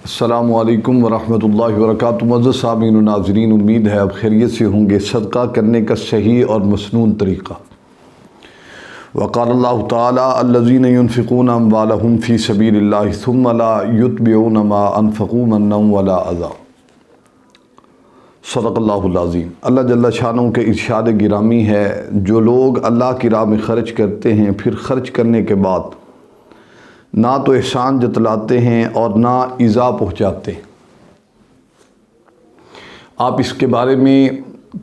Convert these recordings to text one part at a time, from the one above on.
السلام علیکم ورحمۃ اللہ وبرکاتہ۔ معزز سامعین و ناظرین، امید ہے آپ خیریت سے ہوں گے۔ صدقہ کرنے کا صحیح اور مسنون طریقہ۔ وقال اللہ تعالی الذین ينفقون اموالهم فی سبیل اللہ ثم لا یتبعون ما انفقوا منا ولا اذی۔ صدق اللہ العظیم۔ اللہ جل شانہ کے ارشاد گرامی ہے، جو لوگ اللہ کی راہ میں خرچ کرتے ہیں پھر خرچ کرنے کے بعد نہ تو احسان جتلاتے ہیں اور نہ ایذا پہنچاتے ہیں۔ آپ اس کے بارے میں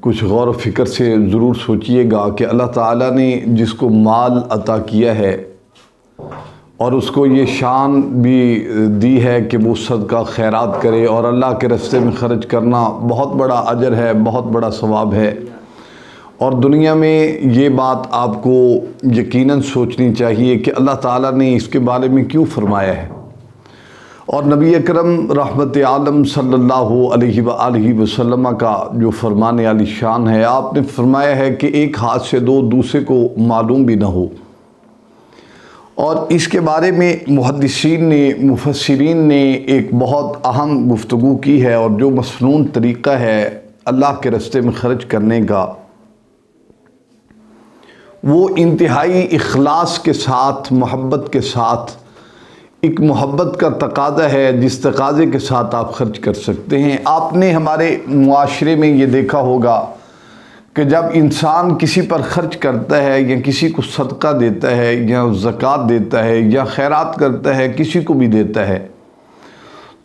کچھ غور و فکر سے ضرور سوچئے گا کہ اللہ تعالیٰ نے جس کو مال عطا کیا ہے اور اس کو یہ شان بھی دی ہے کہ وہ صدقہ خیرات کرے، اور اللہ کے راستے میں خرچ کرنا بہت بڑا اجر ہے، بہت بڑا ثواب ہے، اور دنیا میں یہ بات آپ کو یقیناً سوچنی چاہیے کہ اللہ تعالیٰ نے اس کے بارے میں کیوں فرمایا ہے۔ اور نبی اکرم رحمت عالم صلی اللہ علیہ وآلہ وسلم کا جو فرمان عالی شان ہے، آپ نے فرمایا ہے کہ ایک ہاتھ سے دو، دوسرے کو معلوم بھی نہ ہو۔ اور اس کے بارے میں محدثین نے، مفسرین نے ایک بہت اہم گفتگو کی ہے، اور جو مسنون طریقہ ہے اللہ کے راستے میں خرچ کرنے کا، وہ انتہائی اخلاص کے ساتھ، محبت کے ساتھ، ایک محبت کا تقاضا ہے جس تقاضے کے ساتھ آپ خرچ کر سکتے ہیں۔ آپ نے ہمارے معاشرے میں یہ دیکھا ہوگا کہ جب انسان کسی پر خرچ کرتا ہے یا کسی کو صدقہ دیتا ہے یا زکوٰۃ دیتا ہے یا خیرات کرتا ہے، کسی کو بھی دیتا ہے،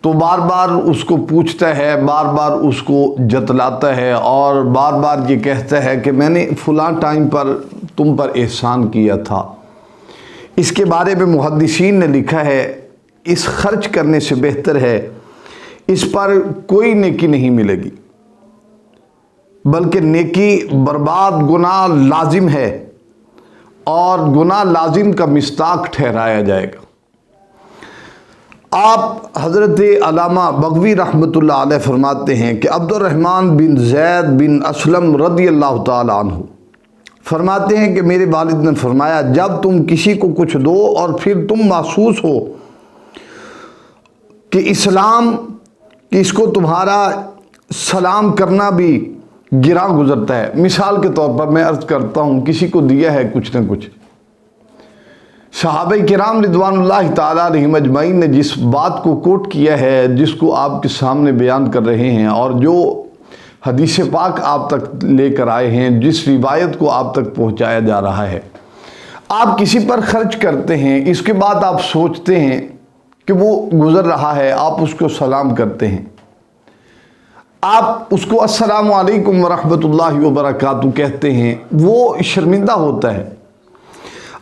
تو بار بار اس کو پوچھتا ہے، بار بار اس کو جتلاتا ہے، اور بار بار یہ کہتا ہے کہ میں نے فلاں ٹائم پر تم پر احسان کیا تھا۔ اس کے بارے میں محدثین نے لکھا ہے، اس خرچ کرنے سے بہتر ہے، اس پر کوئی نیکی نہیں ملے گی، بلکہ نیکی برباد، گناہ لازم ہے، اور گناہ لازم کا مصداق ٹھہرایا جائے گا۔ آپ حضرت علامہ بغوی رحمۃ اللہ علیہ فرماتے ہیں کہ عبد الرحمن بن زید بن اسلم رضی اللہ تعالی عنہ فرماتے ہیں کہ میرے والد نے فرمایا، جب تم کسی کو کچھ دو اور پھر تم محسوس ہو کہ اسلام کہ اس کو تمہارا سلام کرنا بھی گراں گزرتا ہے۔ مثال کے طور پر میں عرض کرتا ہوں، کسی کو دیا ہے کچھ نہ کچھ، صحابہ کرام رضوان اللہ تعالی علیہم اجمعین نے جس بات کو کوٹ کیا ہے، جس کو آپ کے سامنے بیان کر رہے ہیں، اور جو حدیث پاک آپ تک لے کر آئے ہیں، جس روایت کو آپ تک پہنچایا جا رہا ہے، آپ کسی پر خرچ کرتے ہیں، اس کے بعد آپ سوچتے ہیں کہ وہ گزر رہا ہے، آپ اس کو سلام کرتے ہیں، آپ اس کو السلام علیکم ورحمۃ اللہ وبرکاتہ کہتے ہیں، وہ شرمندہ ہوتا ہے،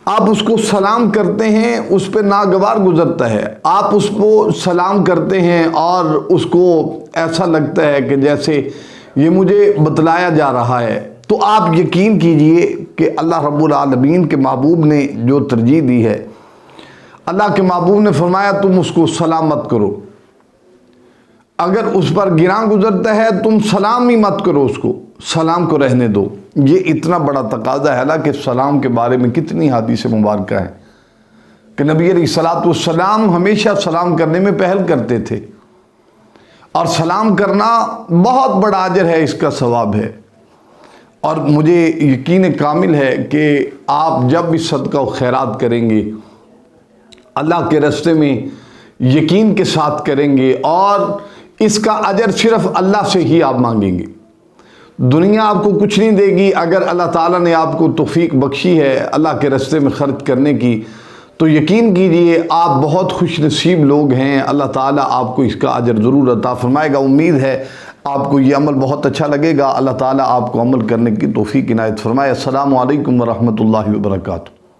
آپ اس کو سلام کرتے ہیں، اس پہ ناگوار گزرتا ہے، آپ اس کو سلام کرتے ہیں اور اس کو ایسا لگتا ہے کہ جیسے یہ مجھے بتلایا جا رہا ہے، تو آپ یقین کیجئے کہ اللہ رب العالمین کے محبوب نے جو ترجیح دی ہے، اللہ کے محبوب نے فرمایا تم اس کو سلام مت کرو، اگر اس پر گراں گزرتا ہے تم سلام ہی مت کرو، اس کو سلام کو رہنے دو۔ یہ اتنا بڑا تقاضا ہے، حالانکہ سلام کے بارے میں کتنی حدیث مبارکہ ہیں کہ نبی علیہ الصلوۃ والسلام ہمیشہ سلام کرنے میں پہل کرتے تھے، اور سلام کرنا بہت بڑا اجر ہے، اس کا ثواب ہے، اور مجھے یقین کامل ہے کہ آپ جب بھی صدقہ و خیرات کریں گے، اللہ کے راستے میں یقین کے ساتھ کریں گے، اور اس کا اجر صرف اللہ سے ہی آپ مانگیں گے۔ دنیا آپ کو کچھ نہیں دے گی۔ اگر اللہ تعالیٰ نے آپ کو توفیق بخشی ہے اللہ کے راستے میں خرچ کرنے کی، تو یقین کیجئے آپ بہت خوش نصیب لوگ ہیں، اللہ تعالیٰ آپ کو اس کا اجر ضرور عطا فرمائے گا۔ امید ہے آپ کو یہ عمل بہت اچھا لگے گا۔ اللہ تعالیٰ آپ کو عمل کرنے کی توفیق عنایت فرمائے۔ السلام علیکم ورحمۃ اللہ وبرکاتہ۔